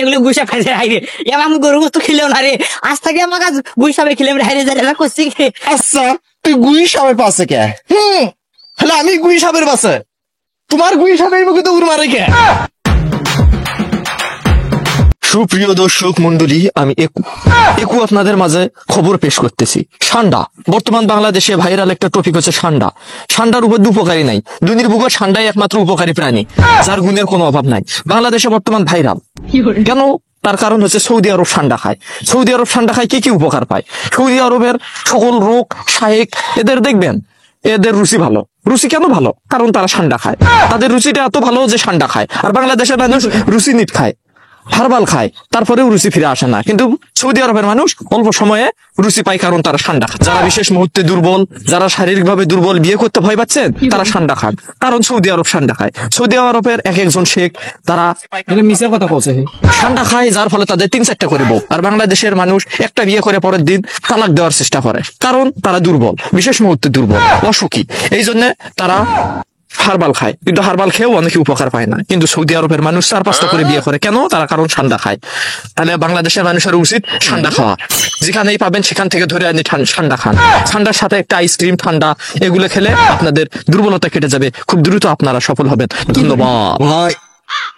এগুলো গুইসাপ খাইছে হাইরে এবার আমি গরু গোস্ত খেলেও না রে আজ থেকে আমাকে গুইসাপে খেলে হাইরে যাই করছি আচ্ছা তুই গুই সাপের পাশে কে হলে আমি গুই সাপের পাশে তোমার গুই সাপের মুখে তো উড় মারে কে সুপ্রিয় দর্শক মন্ডলী আমি একু আপনাদের মাঝে খবর পেশ করতেছি ঠান্ডা বর্তমান বাংলাদেশে ভাইরাল একটা টপিক হচ্ছে ঠান্ডা ঠান্ডার উপর উপকারী নাই দুনিয়ার বুকে ঠান্ডাই একমাত্র উপকারী প্রাণী যার গুণের কোনো অভাব নাই বাংলাদেশে বর্তমান ভাইরাল কেন তার কারণ হচ্ছে সৌদি আরব ঠান্ডা খায় সৌদি আরব ঠান্ডা খায় কি কি উপকার পায় সৌদি আরবের সকল রোগ শায়েক এদের দেখবেন এদের রুচি ভালো রুচি কেন ভালো কারণ তারা ঠান্ডা খায় তাদের রুচিটা এত ভালো যে ঠান্ডা খায় আর বাংলাদেশের মানুষ রুচি নিট খায় হারবাল খায় তারপরেও রুচি ফিরে আসে না কিন্তু সৌদি আরবের মানুষ অল্প সময়ে রুচি পায় কারণ তারা ঠান্ডা খায় যারা বিশেষ মুহূর্তে দুর্বল যারা শারীরিকভাবে দুর্বল বিয়ে করতে ভয় পাচ্ছেন তারা ঠান্ডা খান কারণ সৌদি আরব ঠান্ডা খায় সৌদি আরবের এক একজন শেখ তারা মিশে কথা বলছে ঠান্ডা খায় যার ফলে তাদের 3-4টা করে বউ আর বাংলাদেশের মানুষ একটা বিয়ে করে পরের দিন তালাক দেওয়ার চেষ্টা করে কারণ তারা দুর্বল বিশেষ মুহূর্তে দুর্বল অসুখী এই জন্য তারা হারবাল খায় কিন্তু হারবাল খেয়েও অনেকে উপকার পায় না কিন্তু সৌদি আরবের মানুষ 4-5টা করে বিয়ে করে কেন তারা কারণ ঠান্ডা খায় তাহলে বাংলাদেশের মানুষের উচিত ঠান্ডা খাওয়া যেখানেই পাবেন সেখান থেকে ধরে আনি ঠান্ডা খান ঠান্ডার সাথে একটা আইসক্রিম ঠান্ডা এগুলো খেলে আপনাদের দুর্বলতা কেটে যাবে খুব দ্রুত আপনারা সফল হবেন ধন্যবাদ ভাই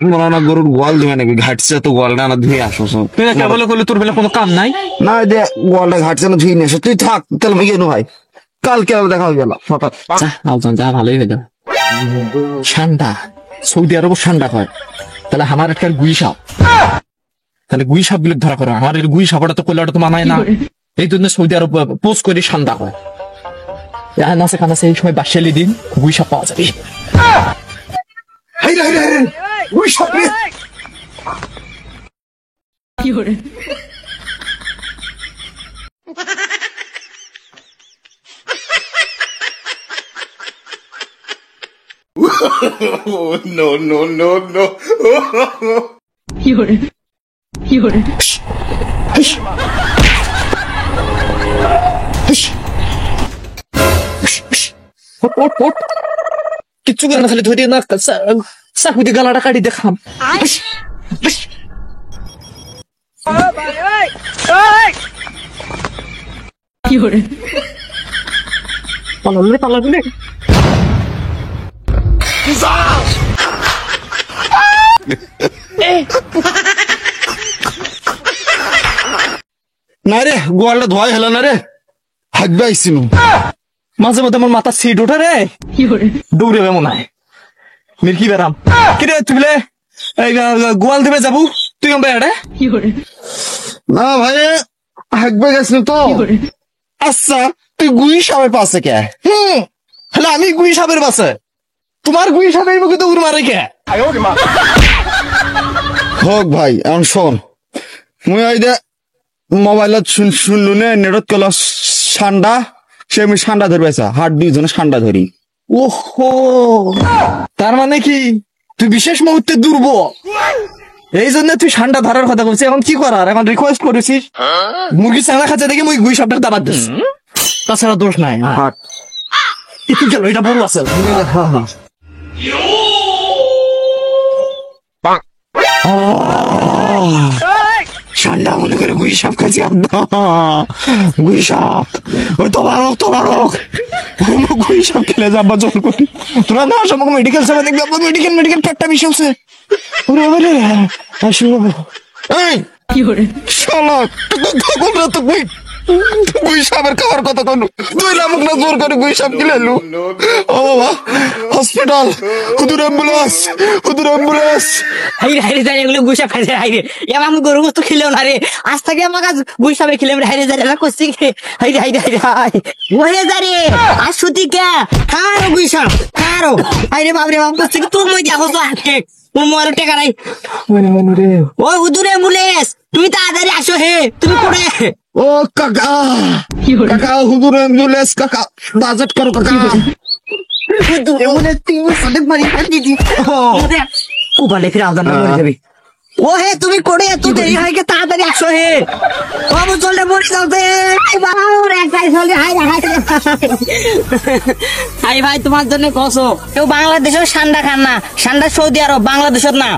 মনে গরুর গোয়াল দিবে নাকি ঘাটছে তো গোয়ালটা না ধুয়ে আসো তুই কেবল করলে তোর বেলা কোনো কাম নাই না যে গোয়ালটা ঘাটছে না ধুয়ে নিয়ে আসো তুই থাক তাহলে আমি কেন ভাই কালকে দেখা হয়ে গেল যা ভালোই হয়ে যাবে ঠান্ডা সৌদি আরব ঠান্ডা হয় তাহলে আমার একটা গুই সাপ তাহলে গুই সাপ গুলো ধরা করো আমার এই গুই সাপটা তো কইলাটা তো মানায় না এই জন্য সৌদি আরব পোস্ট করে ঠান্ডা হয় নাচে কানাচে এই সময় বাসেলি দিন গুই সাপ পাওয়া যাবে গুই সাপ রে কি করে Oh, no. Fiore. কিচ্ছু করে না খালি ধরে না চাকুদি গালাটা কাটি দেখাম Fiore. পালালে না রে গোয়ালটা ধোয়াই হলো না রে হাগবে আইসিনু মাঝে মধ্যে আমার মাথা সিট ওঠে রে দৌড়ে মনে হয় মির্কি বেরাম কিরে তুই গোয়াল দিবে যাবো তুই কম বেড়ে না ভাই হাগবে গেছিল তো আচ্ছা তুই গুই সাপের পাশে কে হলে আমি গুই সাপের পাশে তোমার গুই সাপের মুখে তো উড় মারে কে হোক ভাই এখন শোন মুই ওই দে মোবাইলত শুনলু নে নেটত কল ঠান্ডা সে আমি ঠান্ডা ধরবেছা হাট 2 জনে ঠান্ডা ধরি ওহো তার মানে কি তুই বিশেষ মুহূর্তে দুর্বল এই জন্য তুই ঠান্ডা ধরার কথা বলছিস এখন কি করার এখন রিকোয়েস্ট করেছিস মুরগি চানা খাচ্ছে দেখে মুই গুই সাপটার দাবাত দিস তাছাড়া দোষ নাই হাট একটু গেল এটা বড় আছে ঠান্ডা মনে করে গুই সাপ খাচ্ছি গুই সাপ ওই তোমার গুই সাপ খেলে যাবা জল করি তোরা না আসো মেডিকেল সেবা দেখবি আপনার মেডিকেল পেটটা বিষয় আছে আসো কি করে শালা তো গুই সাপের খাবার কথা কোনো তুই লামুক না জোর করে গুই সাপ গিলে লু ও বাবা হসপিটাল হুদুর অ্যাম্বুলেন্স হাইরে যাই এগুলো গুইসাপ খাইছে হাইরে এবার আমি গরু গোস্ত খেলেও না রে আজ থেকে আমাকে গুইসাপে খেলে হাইরে যাই করছি হাইরে ওরে যা রে আর সুতি কে কারো গুইসাপ কারো হাইরে বাবরে বাপ করছে কি তুই মই দেখো তো আটকে তোর মোবাইল টাকা নাই রে ও হুদুর অ্যাম্বুলেন্স তুমি তাড়াতাড়ি আসো হে তুমি করে ও কাকা হুজুর অ্যাম্বুলেন্স কাকা বাজেট করো কাকা হুদুর অ্যাম্বুলেন্স তুই অনেক মারি দিদি ও বলে ফির আওদান না মরে যাবি ও হে তুমি করে এত দেরি হয় কে তাড়াতাড়ি আসো হে ও চলতে মরে যাও দে বাবা একটাই চলে হাই ভাই তোমার জন্য কসো কেউ বাংলাদেশের ঠান্ডা খান না ঠান্ডা সৌদি আরব বাংলাদেশের না